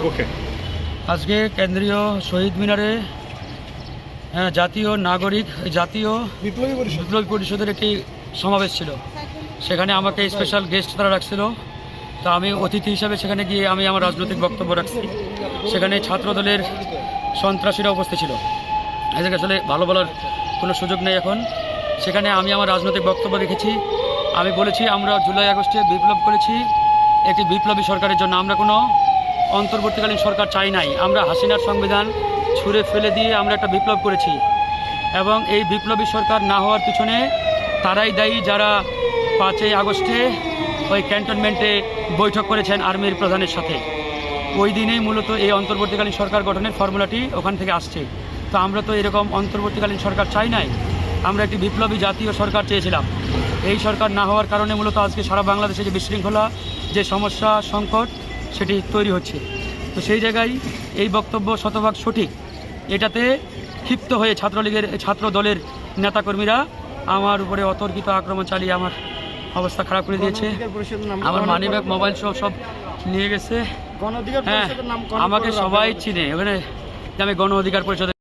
ওকে। আজকে কেন্দ্রীয় শহীদ মিনারে জাতীয় বিপ্লবী পরিষদের একটি সমাবেশ ছিল। সেখানে আমাকে স্পেশাল গেস্ট তারা রাখছিল। তা আমি অতিথি হিসাবে সেখানে গিয়ে আমি আমার রাজনৈতিক বক্তব্য রাখছি। সেখানে ছাত্রদলের সন্ত্রাসীরা উপস্থিত ছিল। এদেরকে আসলে ভালো বলার কোনো সুযোগ নেই এখন। সেখানে আমি আমার রাজনৈতিক বক্তব্য রেখেছি। আমি বলেছি আমরা জুলাই আগস্টে বিপ্লব করেছি একটি বিপ্লবী সরকারের জন্য। আমরা কোনো অন্তর্বর্তীকালীন সরকার চাই নাই। আমরা হাসিনার সংবিধান ছুঁড়ে ফেলে দিয়ে আমরা একটা বিপ্লব করেছি এবং এই বিপ্লবী সরকার না হওয়ার পিছনে তারাই দায়ী যারা 5ই আগস্টে ওই ক্যান্টনমেন্টে বৈঠক করেছেন আর্মির প্রধানের সাথে। ওই দিনেই মূলত এই অন্তর্বর্তীকালীন সরকার গঠনের ফর্মুলাটি ওখান থেকে আসছে। তো আমরা তো এরকম অন্তর্বর্তীকালীন সরকার চাই নাই। আমরা একটি বিপ্লবী জাতীয় সরকার চেয়েছিলাম। এই সরকার না হওয়ার কারণে মূলত আজকে সারা বাংলাদেশে যে বিশৃঙ্খলা, যে সমস্যা, সংকট সেটি তৈরি হচ্ছে। তো সেই জায়গায় এই বক্তব্য শতভাগ সঠিক। এটাতে ক্ষিপ্ত হয়ে ছাত্র দলের নেতাকর্মীরা আমার উপরে অতর্কিত আক্রমণ চালিয়ে আমার অবস্থা খারাপ করে দিয়েছে। আমার মানিব্যাগ, মোবাইল সব নিয়ে গেছে। হ্যাঁ, আমাকে সবাই চিনে, ওখানে আমি গণ অধিকার পরিষদের